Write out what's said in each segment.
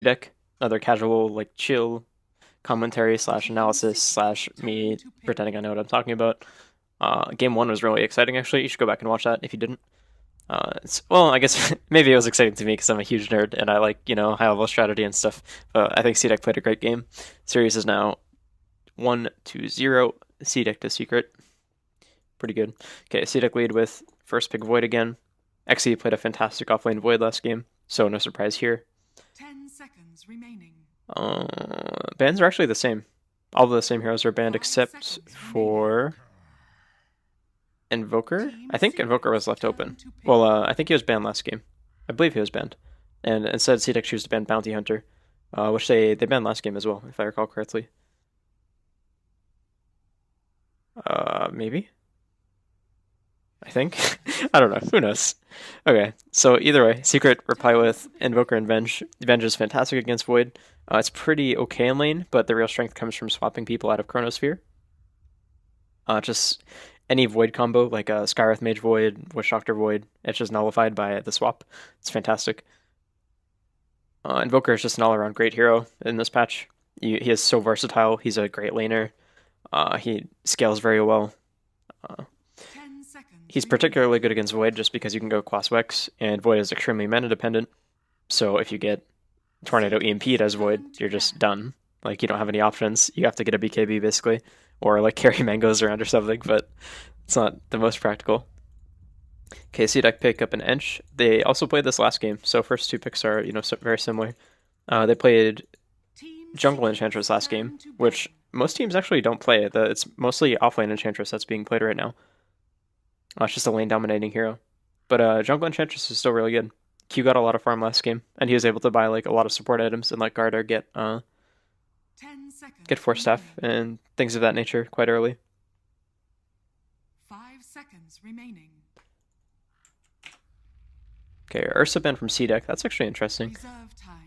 deck, another casual, like, chill commentary slash analysis slash me pretending I know what I'm talking about. Game 1 was really exciting, actually. You should go back and watch that if you didn't. Well, I guess maybe it was exciting to me because I'm a huge nerd and I like, high-level strategy and stuff. But I think CDEC played a great game. Series is now 1-0, CDEC to Secret. Pretty good. Okay, CDEC lead with first pick Void again. XE played a fantastic offlane Void last game, so no surprise here. 10 seconds remaining. Bans are actually the same. All of the same heroes are banned except for Invoker. I think Invoker was left open. Well, I think he was banned last game. I believe he was banned. And instead, CDEC chose to ban Bounty Hunter, which they banned last game as well, if I recall correctly. Maybe? I think. I don't know. Who knows? Okay, so either way, Secret reply with Invoker and Venge. Venge is fantastic against Void. It's pretty okay in lane, but the real strength comes from swapping people out of Chronosphere. Just any Void combo, like a Skywrath Mage Void, Wish Doctor Void, it's just nullified by the swap. It's fantastic. Invoker is just an all-around great hero in this patch. He is so versatile. He's a great laner. He scales very well. He's particularly good against Void just because you can go Quas Wex, and Void is extremely mana dependent. So if you get Tornado EMP'd as Void, you're just done. Like, you don't have any options. You have to get a BKB basically, or like carry mangoes around or something, but it's not the most practical. Okay, CDEC pick up an Ench. They also played this last game, so first two picks are, very similar. They played Jungle Enchantress last game, which most teams actually don't play. It's mostly offlane Enchantress that's being played right now. It's just a lane dominating hero. But Jungle Enchantress is still really good. Q got a lot of farm last game, and he was able to buy like a lot of support items and let Garda get Force Staff and things of that nature quite early. 5 seconds remaining. Okay, Ursa banned from CDEC. That's actually interesting.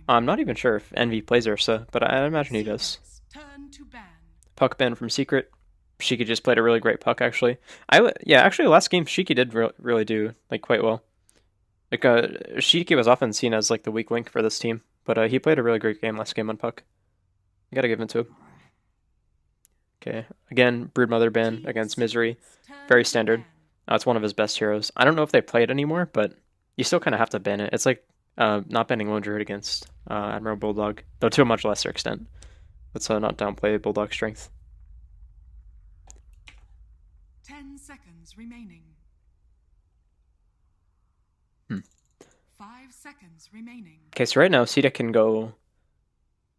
I'm not even sure if Envy plays Ursa, but I imagine he does. Puck banned from Secret. Shiki just played a really great puck, actually. Actually, last game Shiki did really do like quite well. Like, Shiki was often seen as like the weak link for this team, but he played a really great game last game on puck. You gotta give it to him. Okay, again, Broodmother ban against Misery, very standard. It's one of his best heroes. I don't know if they play it anymore, but you still kind of have to ban it. It's like not banning Lone Druid against Admiral Bulldog, though to a much lesser extent. Let's not downplay Bulldog's strength. 10 seconds remaining. 5 seconds remaining. Okay, so right now CDEC can go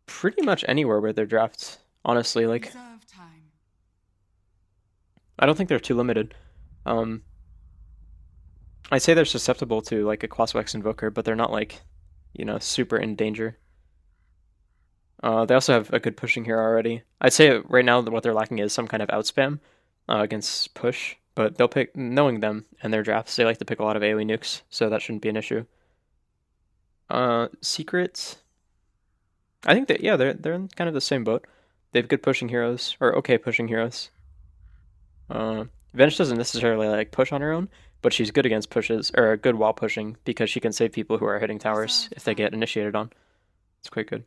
pretty much anywhere with their drafts. Honestly, like, I don't think they're too limited. I'd say they're susceptible to like a Quas Wex Invoker, but they're not like, super in danger. They also have a good pushing here already. I'd say right now what they're lacking is some kind of outspam against push, but they'll pick, knowing them and their drafts, they like to pick a lot of AoE nukes, so that shouldn't be an issue. Secret, I think that, yeah, they're in kind of the same boat. They have good pushing heroes, or okay pushing heroes. Venge doesn't necessarily like push on her own, but she's good against pushes, or good while pushing, because she can save people who are hitting towers if they get initiated on. It's quite good.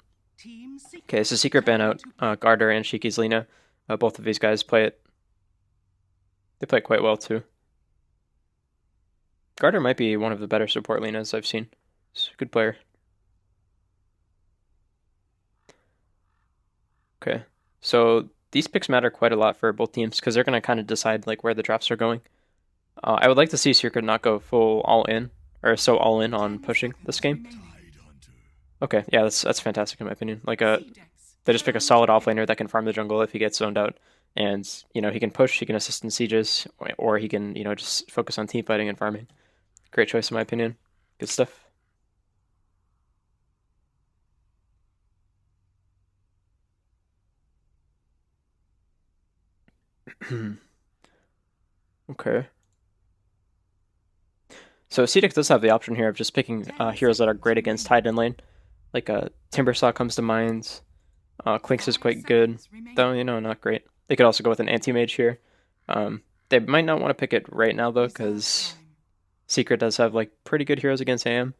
Okay, so Secret ban out Garder and Shiki's Lina. Both of these guys play it. They play it quite well too. Garder might be one of the better support Linas I've seen. He's a good player. Okay, so these picks matter quite a lot for both teams because they're going to kind of decide like where the drafts are going. I would like to see Secret not go full all in, or so all in on pushing this game. Okay, yeah, that's fantastic in my opinion. Like they just pick a solid offlaner that can farm the jungle if he gets zoned out, and he can push, he can assist in sieges, or he can just focus on team fighting and farming. Great choice in my opinion. Good stuff. Okay. So CDEC does have the option here of just picking heroes that are great against Tide in lane. Like Timbersaw comes to mind. Clinks is quite good, though, not great. They could also go with an anti-mage here. They might not want to pick it right now, though, because Secret does have like pretty good heroes against AM.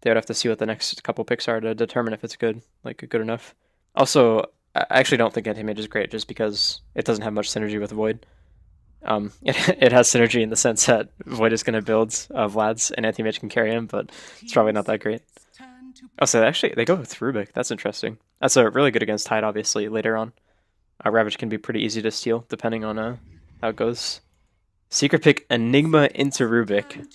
They would have to see what the next couple picks are to determine if it's good, like good enough. Also, I actually don't think anti-mage is great just because it doesn't have much synergy with Void. It has synergy in the sense that Void is going to build Vlad's and anti-mage can carry him, but it's probably not that great. Oh, so they go with Rubik. That's interesting. That's a really good against Tide, obviously, later on. Ravage can be pretty easy to steal, depending on how it goes. Secret pick Enigma into Rubik.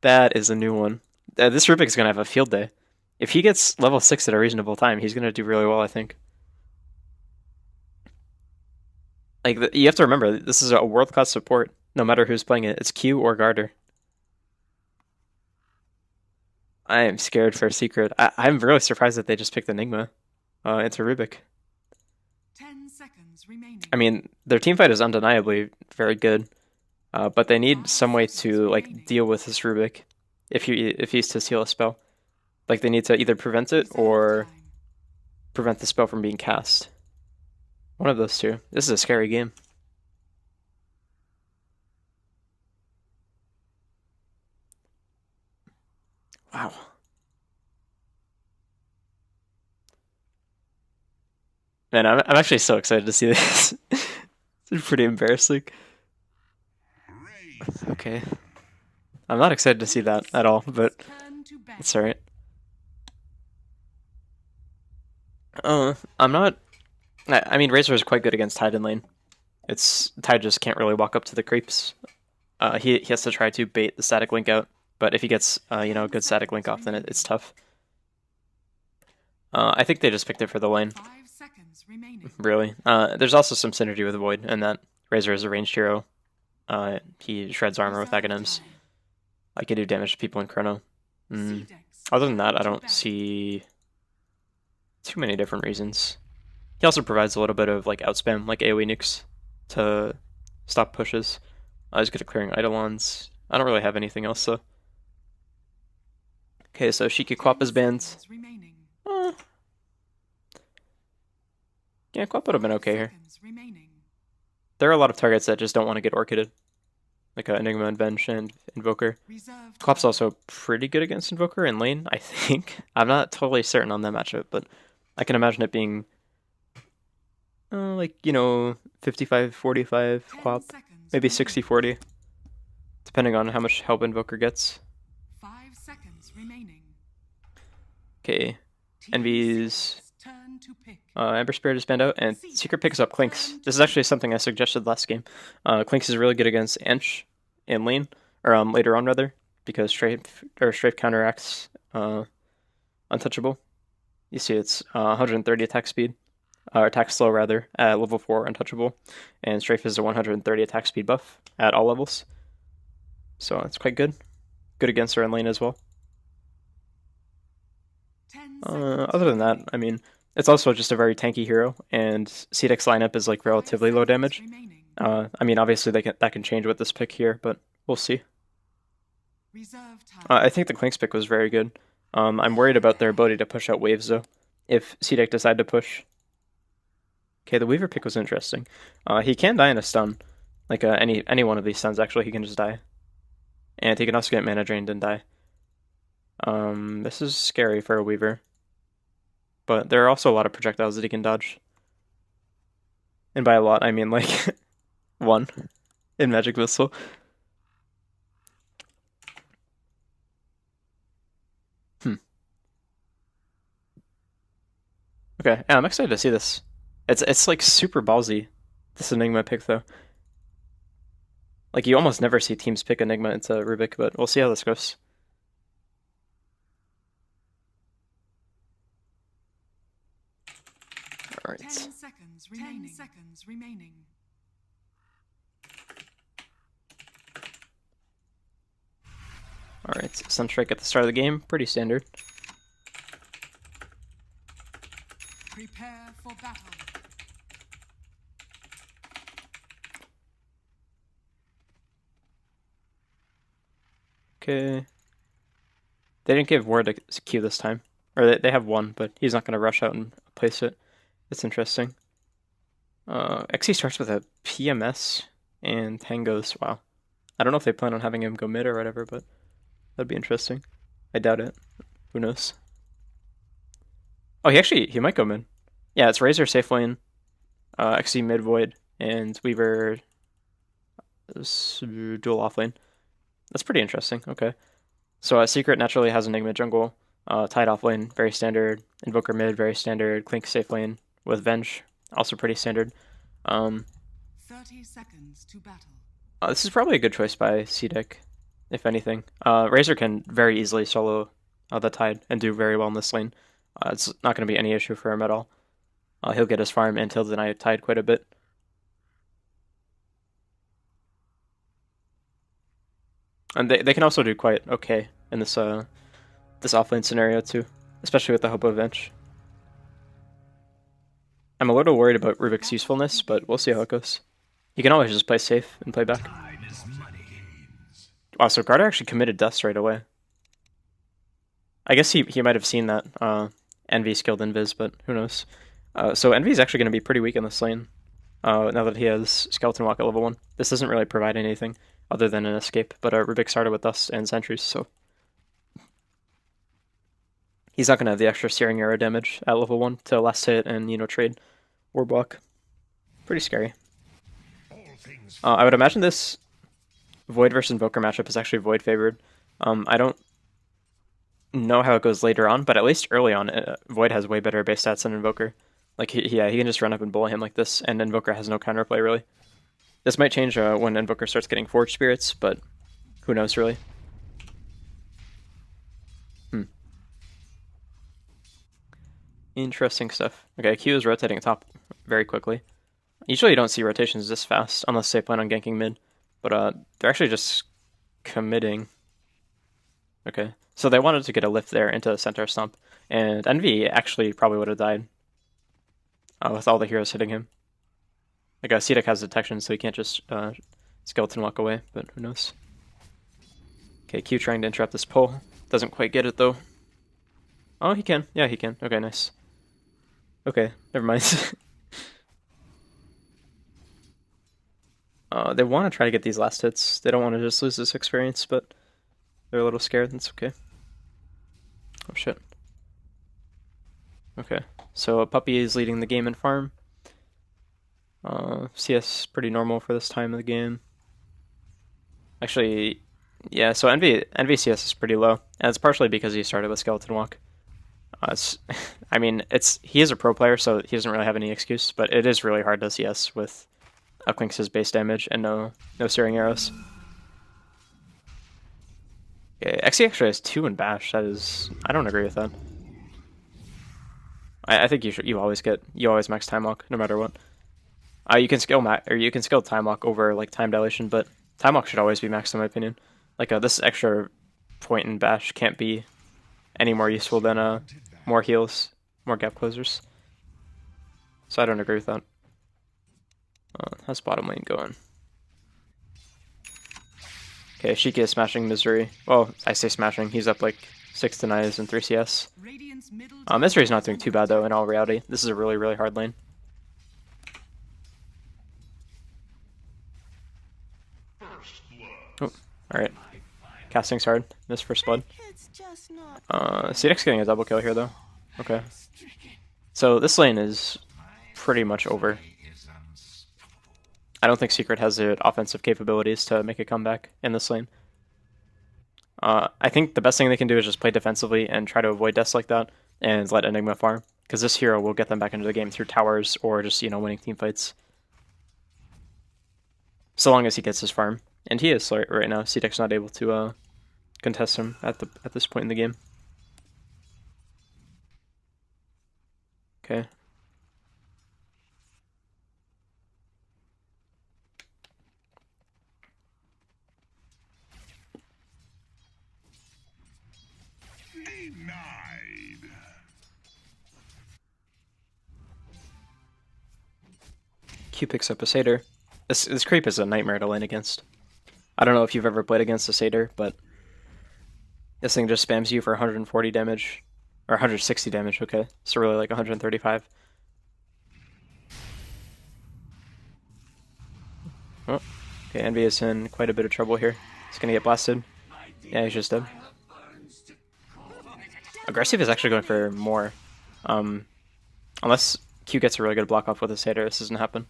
That is a new one. This Rubik is going to have a field day. If he gets level 6 at a reasonable time, he's going to do really well, I think. Like, you have to remember, this is a world-class support, no matter who's playing it. It's Q or Garter. I am scared for a secret. I'm really surprised that they just picked Enigma into Rubik. 10 seconds remaining. I mean, their team fight is undeniably very good, but they need some way to like deal with this Rubik if he's to steal a spell. Like, they need to either prevent it or prevent the spell from being cast. One of those two. This is a scary game. Wow. Man, I'm actually so excited to see this. It's pretty embarrassing. Okay. I'm not excited to see that at all, but it's alright. I'm not... I mean, Razor is quite good against Tide in lane. Tide just can't really walk up to the creeps. He has to try to bait the static link out, but if he gets a good static link off, then it's tough. I think they just picked it for the lane. 5 seconds remaining. Really. There's also some synergy with Void, in that Razor is a ranged hero. He shreds armor with Aghanims. I can do damage to people in Chrono. Other than that, I don't see too many different reasons. He also provides a little bit of like outspam, like AoE nukes, to stop pushes. He's good at clearing Eidolons. I don't really have anything else, though. Okay, so Shiki Quap is banned. Yeah, Quap would have been okay here. There are a lot of targets that just don't want to get Orchided. Like Enigma and Bench and Invoker. Quap's also pretty good against Invoker in lane, I think. I'm not totally certain on that matchup, but I can imagine it being... 55-45 Quap. Maybe 60-40. Depending on how much help Invoker gets. 5 seconds remaining. Okay. Envy's... Ember Spirit is banned out, and Secret picks up Clinks. This is actually something I suggested last game. Clinks is really good against Ench in lane, or later on rather, because Strafe counteracts Untouchable. You see it's 130 attack speed, or attack slow rather, at level 4 Untouchable, and Strafe is a 130 attack speed buff at all levels. So it's quite good. Good against her in lane as well. Other than that, I mean, it's also just a very tanky hero, and CDEC's lineup is like relatively low damage. I mean, obviously that can change with this pick here, but we'll see. I think the Clinks pick was very good. I'm worried about their ability to push out waves though, if CDEC decide to push. Okay, the Weaver pick was interesting. He can die in a stun, like any one of these stuns actually. He can just die, and he can also get mana drained and die. This is scary for a Weaver. But there are also a lot of projectiles that he can dodge. And by a lot, I mean like 1 in Magic Missile. Okay, yeah, I'm excited to see this. It's like super ballsy, this Enigma pick though. Like, you almost never see teams pick Enigma into Rubik, but we'll see how this goes. Alright. 10 seconds remaining. 10 seconds remaining. Alright, Sunstrike at the start of the game, pretty standard. Prepare for battle. Okay. They didn't give Ward a Q this time. Or they have one, but he's not going to rush out and place it. It's interesting. XE starts with a PMS and Tangos. Wow. I don't know if they plan on having him go mid or whatever, but That'd be interesting. I doubt it. Who knows? Oh, he might go mid. Yeah, it's Razor safe lane, XC mid void, and Weaver dual off lane. That's pretty interesting. Okay. So Secret naturally has Enigma jungle, Tide off lane, very standard. Invoker mid, very standard. Clink safe lane with Venge, also pretty standard. 30 seconds to battle. This is probably a good choice by CDEC, if anything. Razor can very easily solo the Tide and do very well in this lane. It's not going to be any issue for him at all. He'll get his farm and he'll deny Tide quite a bit. And they can also do quite okay in this this offlane scenario too, especially with the hope of Venge. I'm a little worried about Rubik's usefulness, but we'll see how it goes. You can always just play safe and play back. Wow, so Garter actually committed Dust right away. I guess he might have seen that Envy skilled Invis, but who knows. So Envy's actually going to be pretty weak in this lane now that he has Skeleton Walk at level 1. This doesn't really provide anything other than an escape, but Rubik started with Dust and Sentries, so he's not going to have the extra Searing Arrow damage at level 1 to last hit and, you know, trade Orb Walk. Pretty scary. I would imagine this Void versus Invoker matchup is actually Void favored. I don't know how it goes later on, but at least early on, Void has way better base stats than Invoker. Like, he can just run up and bully him like this, and Invoker has no counterplay, really. This might change when Invoker starts getting Forge Spirits, but who knows, really. Interesting stuff. Okay, Q is rotating top very quickly. Usually you don't see rotations this fast, unless they plan on ganking mid. But they're actually just committing. Okay, so they wanted to get a lift there into the center stump, and Envy actually probably would have died with all the heroes hitting him. Like, CDEC has detection, so he can't just skeleton walk away, but who knows. Okay, Q trying to interrupt this pull. Doesn't quite get it, though. Oh, he can. Yeah, he can. Okay, nice. Okay, never mind. They want to try to get these last hits. They don't want to just lose this experience, but they're a little scared. That's okay. Oh, shit. Okay, so Puppy is leading the game in farm. CS pretty normal for this time of the game. Actually, yeah, so Envy CS is pretty low, and it's partially because he started with Skeleton Walk. I mean, he is a pro player, so he doesn't really have any excuse, but it is really hard to CS with Quink's base damage and no Searing Arrows. Okay, XE actually has 2 in Bash. That is, I don't agree with that. I think you always max Time Walk no matter what. You can skill Time Walk over like time dilation, but Time Walk should always be maxed in my opinion. Like this extra point in Bash can't be any more useful than more heals, more gap closers. So I don't agree with that. How's bottom lane going? Okay, Sheikah is smashing Misery. Well, I say smashing. He's up like 6 denies and 3 CS. Misery's not doing too bad though. In all reality, this is a really, really hard lane. Oh, all right. Casting's hard. Missed first blood. CDEC's getting a double kill here though. Okay. So this lane is pretty much over. I don't think Secret has the offensive capabilities to make a comeback in this lane. I think the best thing they can do is just play defensively and try to avoid deaths like that and let Enigma farm, because this hero will get them back into the game through towers or just, you know, winning team fights. So long as he gets his farm. And he is right now. CDEC's not able to contest him at this point in the game. Okay. Q picks up a Satyr. This creep is a nightmare to lane against. I don't know if you've ever played against a Satyr, but this thing just spams you for 140 damage. Or 160 damage, okay. So really like 135. Oh, okay, Envy is in quite a bit of trouble here. He's gonna get blasted. Yeah, he's just dead. Aggressive is actually going for more. Unless Q gets a really good block off with his hitter, this doesn't happen.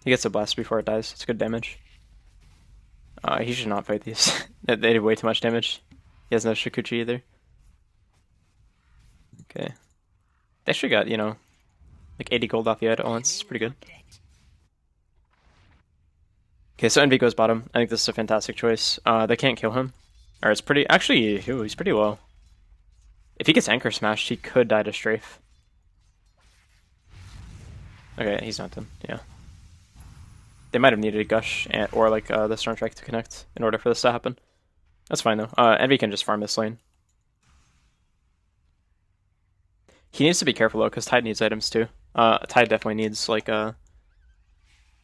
He gets a blast before it dies. It's good damage. He should not fight these. They did way too much damage. He has no Shikuchi either. Okay. They actually got, you know, like 80 gold off the at once. It's pretty good. Okay, so Envy goes bottom. I think this is a fantastic choice. They can't kill him. Or it's pretty... Actually, he's pretty low. If he gets Anchor Smashed, he could die to Strafe. Okay, he's not done. Yeah. They might have needed a Gush or like the Storm Strike to connect in order for this to happen. That's fine though. Envy can just farm this lane. He needs to be careful though, because Tide needs items too. Tide definitely needs like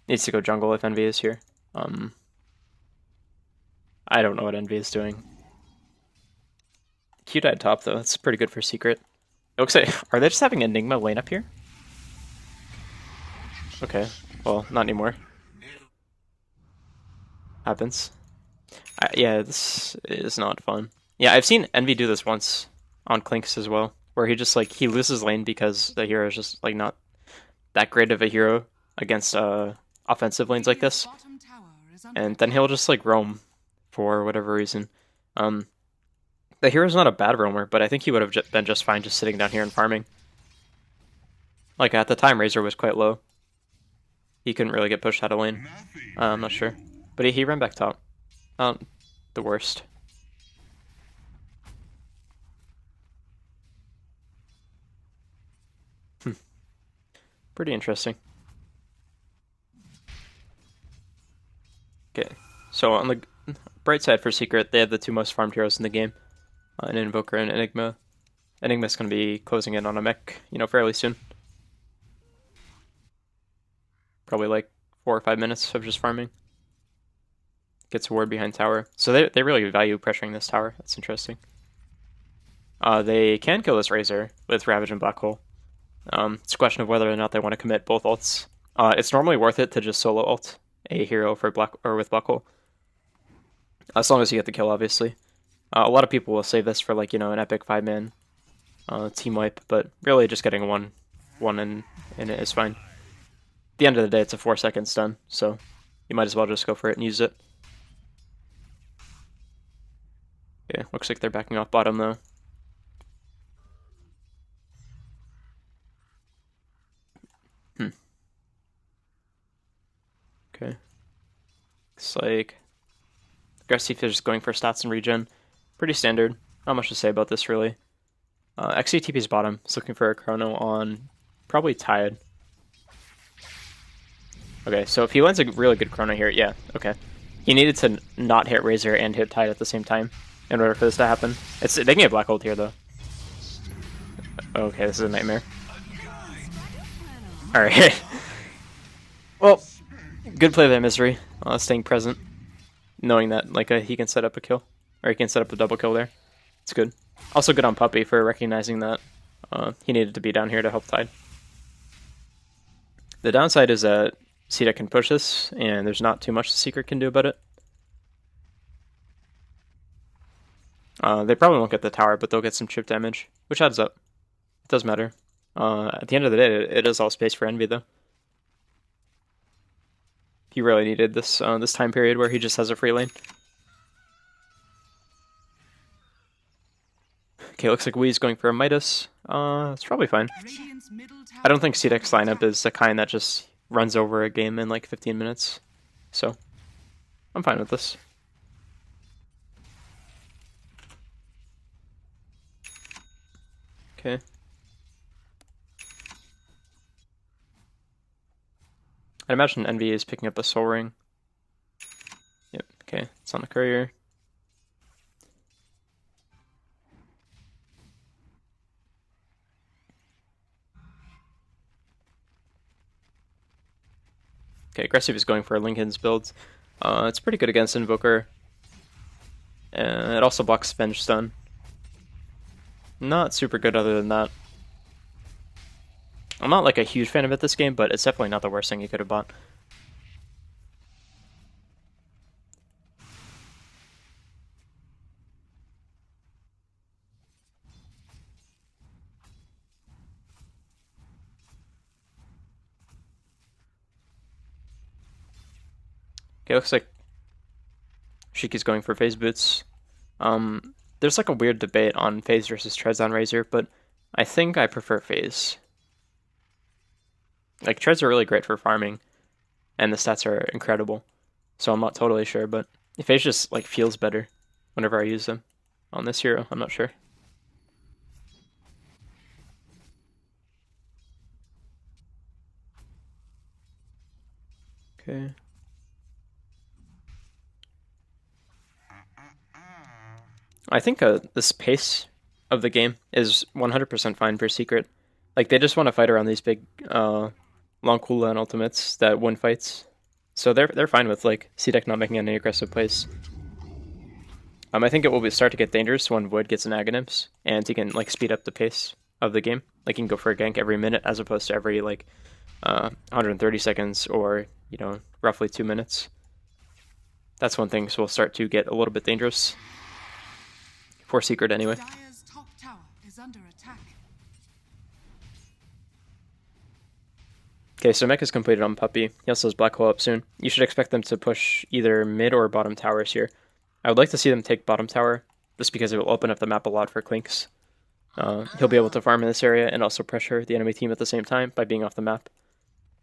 needs to go jungle if Envy is here. I don't know what Envy is doing. Q died top though. That's pretty good for Secret. It looks like are they just having Enigma lane up here? Okay, well not anymore. Happens. Yeah, this is not fun. Yeah, I've seen Envy do this once on Clinks as well, where he just like he loses lane because the hero is just like not that great of a hero against offensive lanes like this, and then he'll just like roam for whatever reason. The hero's not a bad roamer, but I think he would have been just fine just sitting down here and farming. Like at the time, Razor was quite low. He couldn't really get pushed out of lane. I'm not sure. But he ran back top. Not the worst. Pretty interesting. Okay, so on the bright side for Secret, they have the two most farmed heroes in the game. An Invoker and Enigma. Enigma's going to be closing in on a mech, you know, fairly soon. Probably like 4 or 5 minutes of just farming. Gets a ward behind tower. So they really value pressuring this tower. That's interesting. They can kill this Razor with Ravage and Black Hole. It's a question of whether or not they want to commit both ults. It's normally worth it to just solo ult a hero for with Black Hole. As long as you get the kill, obviously. A lot of people will save this for like, you know, an epic 5-man team wipe, but really just getting one in it is fine. At the end of the day, it's a 4-second stun, so you might as well just go for it and use it. Okay, looks like they're backing off bottom though. Okay. Looks like Aggressive is just going for stats and regen. Pretty standard. Not much to say about this really. XCTP's bottom. He's looking for a chrono on probably Tide. Okay, so if he lands a really good chrono here, yeah, okay. He needed to not hit Razor and hit Tide at the same time in order for this to happen. They can get Black Ult here though. Okay, this is a nightmare. Alright. Well, good play by Misery, staying present. Knowing that like he can set up a kill. Or he can set up a double kill there. It's good. Also good on Puppy for recognizing that he needed to be down here to help Tide. The downside is that CDEC can push this, and there's not too much the Secret can do about it. They probably won't get the tower, but they'll get some chip damage, which adds up. It does matter. At the end of the day, it is all space for Envy, though. He really needed this this time period where he just has a free lane. Okay, looks like Wee's going for a Midas. It's probably fine. I don't think CDEC's lineup is the kind that just runs over a game in like 15 minutes. So, I'm fine with this. Okay. I'd imagine Envy is picking up a Soul Ring. Yep, okay, it's on the courier. Okay, Aggressive is going for Lincoln's build. It's pretty good against Invoker. It also blocks Venge Stun. Not super good other than that. I'm not like a huge fan of it this game, but it's definitely not the worst thing you could have bought. Okay, looks like Shiki's going for phase boots. There's like a weird debate on phase versus treads on Razor, but I think I prefer phase. Like, treads are really great for farming, and the stats are incredible. So I'm not totally sure, but phase just like feels better whenever I use them. On this hero, I'm not sure. Okay. I think this pace of the game is 100% fine for Secret. Like, they just want to fight around these big, long cooldown ultimates that win fights. So they're fine with, like, CDEC not making any aggressive plays. I think it will start to get dangerous when Void gets an Aghanims, and he can, like, speed up the pace of the game. Like, he can go for a gank every minute as opposed to every, like, 130 seconds or, you know, roughly 2 minutes. That's when things will start to get a little bit dangerous. For Secret, anyway. Dire's top tower is under attack. Okay, so mech is completed on Puppy. He also has Black Hole up soon. You should expect them to push either mid or bottom towers here. I would like to see them take bottom tower, just because it will open up the map a lot for Clinks. He'll be able to farm in this area and also pressure the enemy team at the same time by being off the map.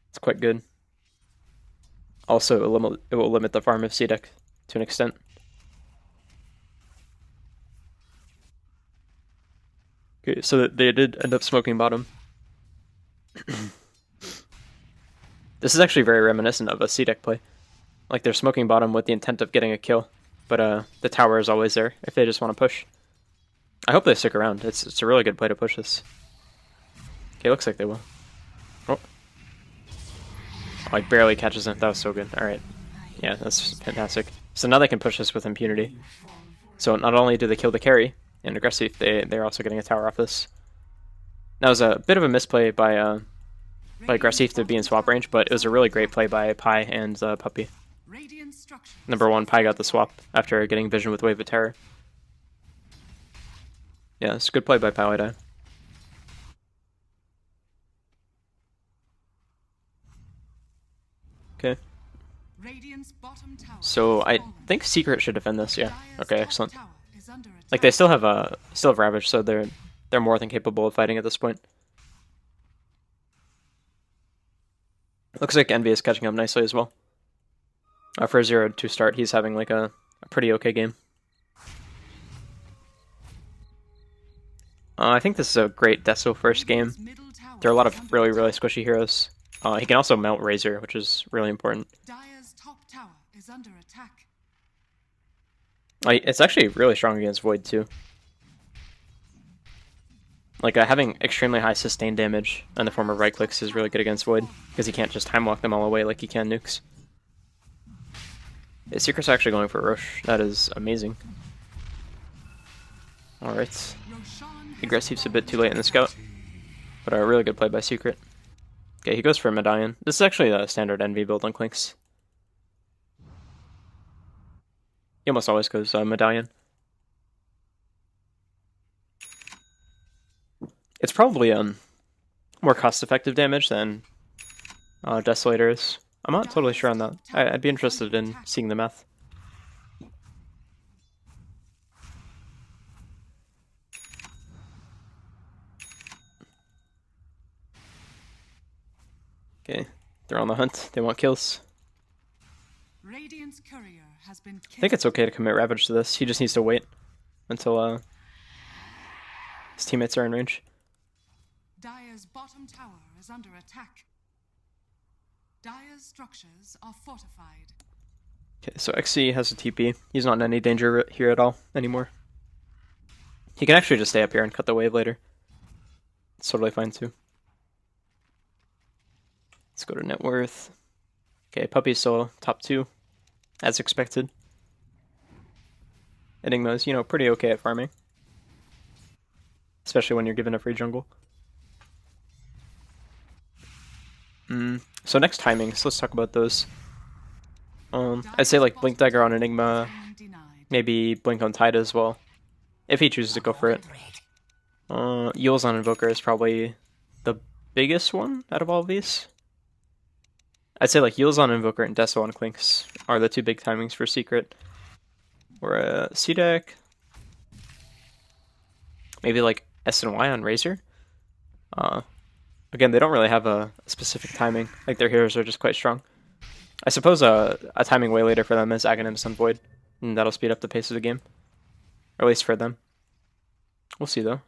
It's quite good. Also, it will limit the farm of CDEC to an extent. Okay, so they did end up smoking bottom. This is actually very reminiscent of a CDEC play. Like, they're smoking bottom with the intent of getting a kill, but the tower is always there if they just want to push. I hope they stick around. It's a really good play to push this. Okay, looks like they will. Oh, it barely catches him. That was so good. Alright. Yeah, that's fantastic. So now they can push this with impunity. So not only do they kill the carry and aggressive, they're also getting a tower off this. That was a bit of a misplay by aggressive to be in swap range, but it was a really great play by Pi and Puppy. Number 1, Pi got the swap after getting vision with Wave of Terror. Yeah, it's a good play by Pi. Okay. So I think Secret should defend this. Yeah. Okay, excellent. Like, they still have Ravage, so they're more than capable of fighting at this point. Looks like Envy is catching up nicely as well. For a 0-2 start, he's having like a pretty okay game. I think this is a great Deso first game. There are a lot of really, really squishy heroes. He can also melt Razor, which is really important. Dire's top tower is under attack. It's actually really strong against Void too. Like, having extremely high sustained damage in the form of right clicks is really good against Void, because he can't just time walk them all away like he can nukes. Yeah, Secret's actually going for Roche. That is amazing. Alright. Aggressive's a bit too late in the scout, but a really good play by Secret. Okay, he goes for a Medallion. This is actually a standard Envy build on Clinks. He almost always goes Medallion. It's probably more cost-effective damage than Desolator is. I'm not totally sure on that. I'd be interested in seeing the math. Okay, they're on the hunt. They want kills. Radiant's courier has been killed. I think it's okay to commit Ravage to this. He just needs to wait until his teammates are in range. Dire's bottom tower is under attack. Dire's structures are fortified. Okay, so XC has a TP. He's not in any danger here at all anymore. He can actually just stay up here and cut the wave later. It's totally fine too. Let's go to net worth. Okay, Puppy's still top 2, as expected. Enigma's, pretty okay at farming. Especially when you're given a free jungle. So next timings, let's talk about those. I'd say like Blink Dagger on Enigma, maybe Blink on Tide as well, if he chooses to go for it. Eul's on Invoker is probably the biggest one out of all of these. I'd say like heals on Invoker and Deso on Clinks are the two big timings for Secret. Or CDEC. Maybe like S and Y on Razor. Again, they don't really have a specific timing. Like their heroes are just quite strong. I suppose a timing way later for them is Aghanim's on Void, and that'll speed up the pace of the game. Or at least for them. We'll see though.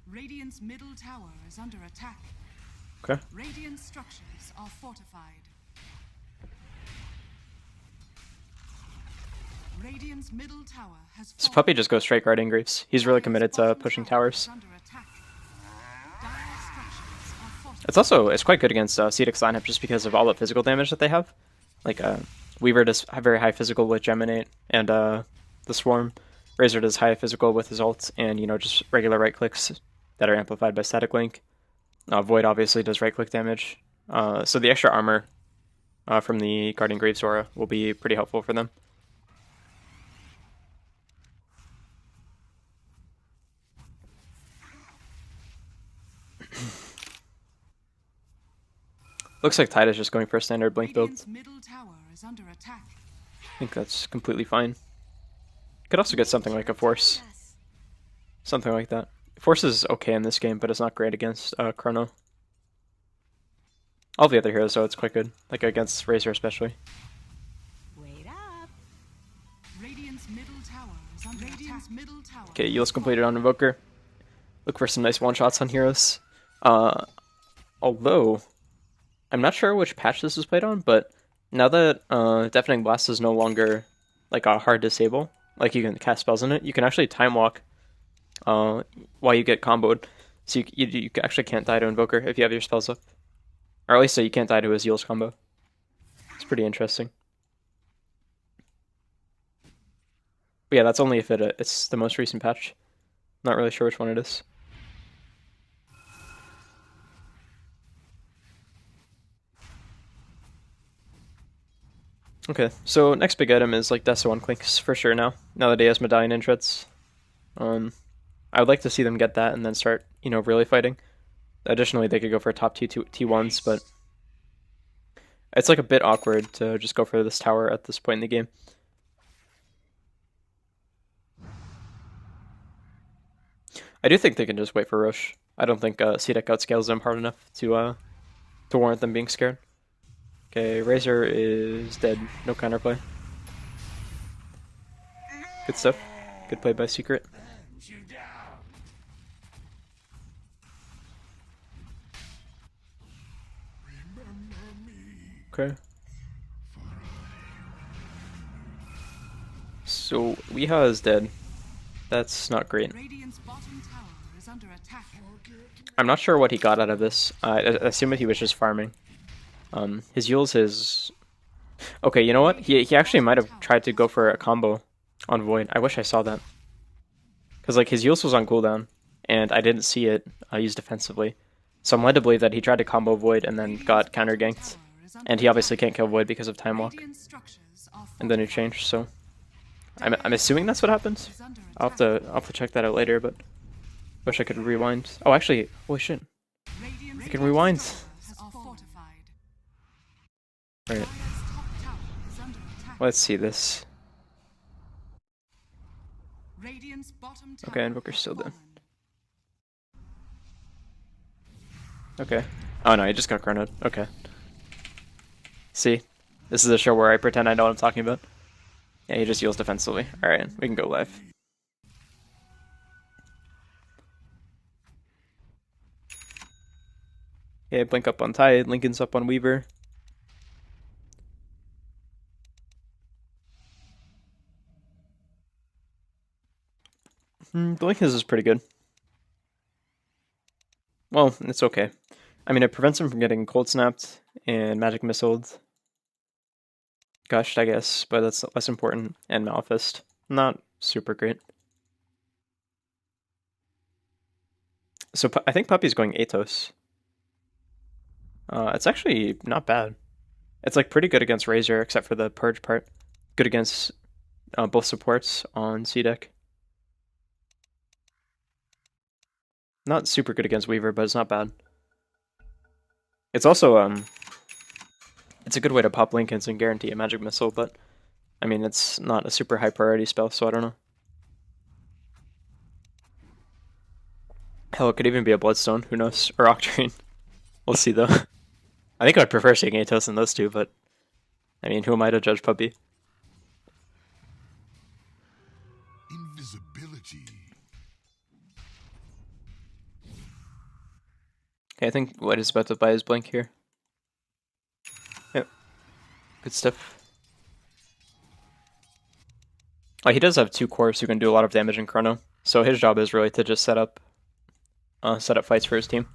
Radiant's middle tower is under attack. Okay. Radiant structures are fortified. Radiant's middle tower has This puppy just goes straight guarding Greaves. He's really committed to pushing towers. It's quite good against CDEC's lineup just because of all the physical damage that they have. Like Weaver does very high physical with Geminate and the Swarm. Razor does high physical with his ult and just regular right clicks that are amplified by Static Link. Void obviously does right click damage. So the extra armor from the Guardian Greaves aura will be pretty helpful for them. Looks like Tide is just going for a standard Blink build. I think that's completely fine. Could also get something like a Force. Something like that. Force is okay in this game, but it's not great against Chrono. All the other heroes, though, it's quite good. Like against Razor especially. Wait up. Okay, Eul's completed on Invoker. Look for some nice one-shots on heroes. Although, I'm not sure which patch this was played on, but now that Deafening Blast is no longer like a hard disable, like you can cast spells in it, you can actually time walk while you get comboed. So you actually can't die to Invoker if you have your spells up. Or at least so you can't die to his Eul's combo. It's pretty interesting. But yeah, that's only if it's the most recent patch. Not really sure which one it is. Okay, so next big item is like Deso on Clinks for sure now that he has Medallion and Treads. I would like to see them get that and then start, really fighting. Additionally, they could go for top T1s, but it's like a bit awkward to just go for this tower at this point in the game. I do think they can just wait for Rosh. I don't think CDEC outscales them hard enough to warrant them being scared. Okay, Razor is dead. No counterplay. Good stuff. Good play by Secret. Okay. So Weeha is dead. That's not great. I'm not sure what he got out of this. I assume that he was just farming. His Eul's his... Okay, you know what? He actually might have tried to go for a combo on Void. I wish I saw that. Because like his Eul's was on cooldown, and I didn't see it used defensively. So I'm led to believe that he tried to combo Void and then got counter ganked. And he obviously can't kill Void because of Time Walk. And then he changed, so... I'm assuming that's what happened. I'll have to check that out later, but... Wish I could rewind. Oh, actually, holy shit. I can rewind. Alright. Let's see this. Okay, Invoker's still dead. Okay. Oh no, he just got chronoed. Okay. See? This is a show where I pretend I know what I'm talking about. Yeah, he just heals defensively. Alright, we can go live. Okay, Blink up on Tide, Lincoln's up on Weaver. The Lincoln's is pretty good. Well, it's okay. I mean, it prevents him from getting cold snapped and magic missiled. Gushed, I guess, but that's less important. And Malefist. Not super great. So I think Puppy's going Atos. It's actually not bad. It's like pretty good against Razor, except for the Purge part. Good against both supports on CDEC. Not super good against Weaver, but it's not bad. It's also it's a good way to pop Lincolns and guarantee a magic missile, but I mean it's not a super high priority spell, so I don't know. Hell, it could even be a Bloodstone, who knows? Or Octarine. We'll see though. I think I'd prefer seeing Atos than those two, but I mean, who am I to judge Puppy? Invisibility. Okay, I think White is about to buy his blink here. Yep. Good stuff. Oh, he does have 2 cores who can do a lot of damage in Chrono, so his job is really to just set up fights for his team.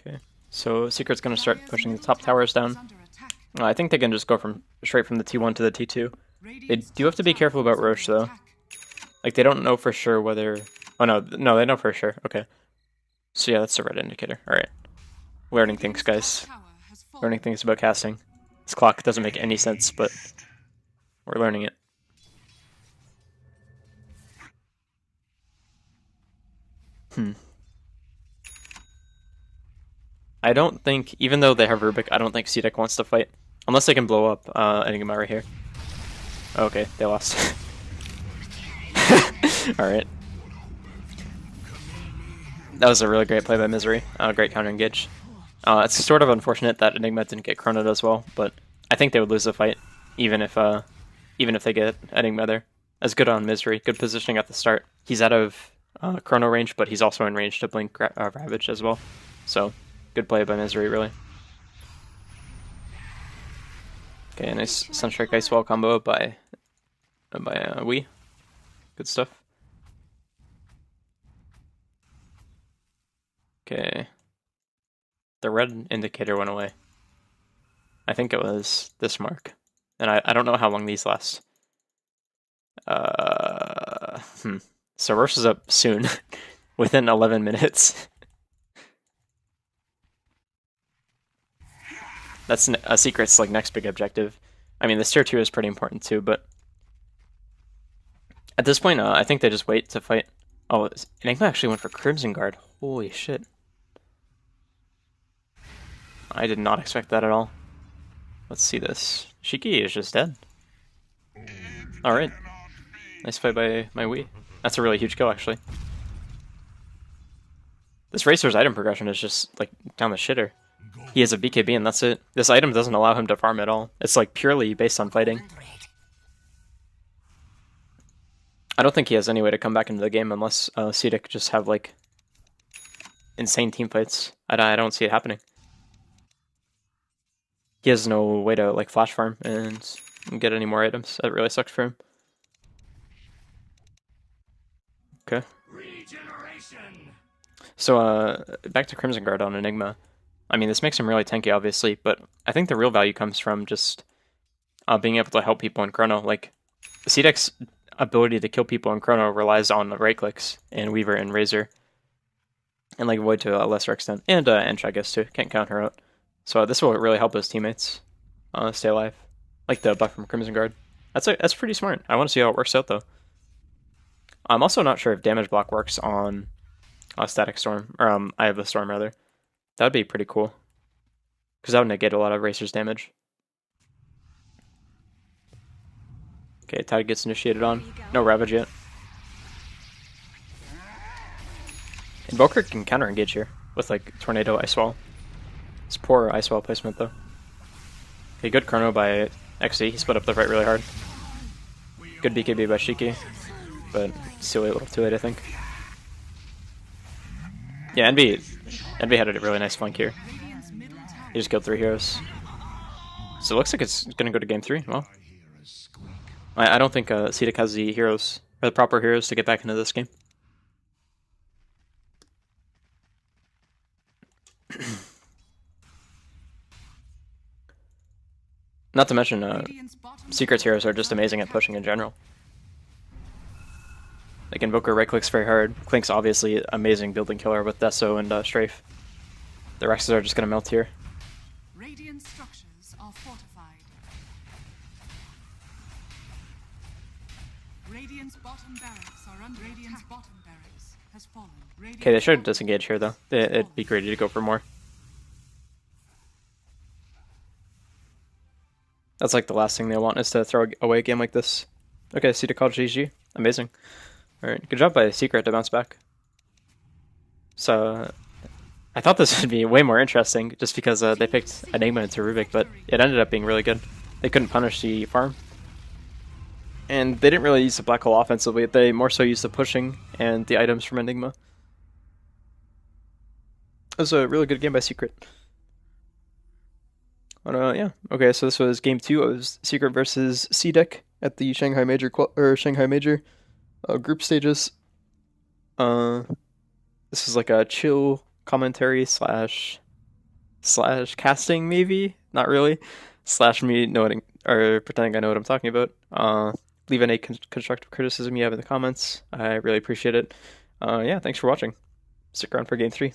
Okay, so Secret's gonna start pushing the top towers down. I think they can just go straight from the T1 to the T2. They do have to be careful about Roche though. Like they don't know for sure whether. Oh no, they know for sure. Okay. So yeah, that's the red indicator. All right, learning things, guys. Learning things about casting. This clock doesn't make any sense, but we're learning it. I don't think, even though they have Rubik, I don't think CDEC wants to fight. Unless they can blow up Enigma right here. Okay, they lost. Alright. That was a really great play by Misery. Great counter engage. It's sort of unfortunate that Enigma didn't get chronoed as well, but I think they would lose the fight, even if they get Enigma there. That's good on Misery. Good positioning at the start. He's out of chrono range, but he's also in range to blink Ravage as well. So, good play by Misery, really. Okay, nice Sunstrike Ice Wall combo by Wii. Good stuff. Okay. The red indicator went away. I think it was this mark. And I don't know how long these last. So Roche is up soon. Within 11 minutes. That's a Secret's like next big objective. I mean, this tier 2 is pretty important too, but at this point, I think they just wait to fight. Oh, Enigma actually went for Crimson Guard. Holy shit. I did not expect that at all. Let's see this. Shiki is just dead. Alright. Nice fight by my Wii. That's a really huge kill, actually. This Racer's item progression is just, like, down the shitter. He has a BKB and that's it. This item doesn't allow him to farm at all. It's, like, purely based on fighting. I don't think he has any way to come back into the game unless CDEC just have, like, insane team fights. I don't see it happening. He has no way to, like, flash farm and get any more items. That really sucks for him. Okay. So, back to Crimson Guard on Enigma. I mean, this makes him really tanky, obviously, but I think the real value comes from just being able to help people in Chrono. Like, CDEC's ability to kill people in Chrono relies on right clicks and Weaver and Razor. And, like, Void to a lesser extent. And Ench, I guess, too. Can't count her out. So this will really help his teammates stay alive. Like the buff from Crimson Guard. That's pretty smart. I want to see how it works out, though. I'm also not sure if damage block works on Static Storm. Or I have a Storm, rather. That would be pretty cool. Because that would negate a lot of Racer's damage. Okay, Tide gets initiated on. No Ravage yet. Invoker can counter engage here with like Tornado Ice Wall. It's poor Ice Wall placement though. Okay, good chrono by XD. He split up the fight really hard. Good BKB by Shiki, but still a little too late, I think. Yeah, Envy had a really nice flank here. He just killed 3 heroes. So it looks like it's gonna go to game 3. Well, I don't think CDEC has the heroes or the proper heroes to get back into this game. Not to mention, Secret's heroes are just amazing at pushing in general. Like Invoker right-clicks very hard. Klink's obviously amazing building killer with Deso and Strafe. The Rexes are just gonna melt here. Radiant structures are fortified. Radiant's bottom barracks are under Radiant's bottom barracks has fallen. Okay, they should disengage here though. It'd be greedy to go for more. That's like the last thing they want is to throw away a game like this. Okay, CDEC called GG. Amazing. Alright, good job by Secret to bounce back. So, I thought this would be way more interesting just because they picked Enigma into Rubik, but it ended up being really good. They couldn't punish the farm. And they didn't really use the Black Hole offensively, they more so used the pushing and the items from Enigma. It was a really good game by Secret. But yeah, okay, so this was game 2 of Secret versus CDEC at the Shanghai Major group stages. This is like a chill commentary slash casting, maybe not really, slash me knowing or pretending I know what I'm talking about. Leave any constructive criticism you have in the comments. I really appreciate it. Yeah, thanks for watching. Stick around for game 3.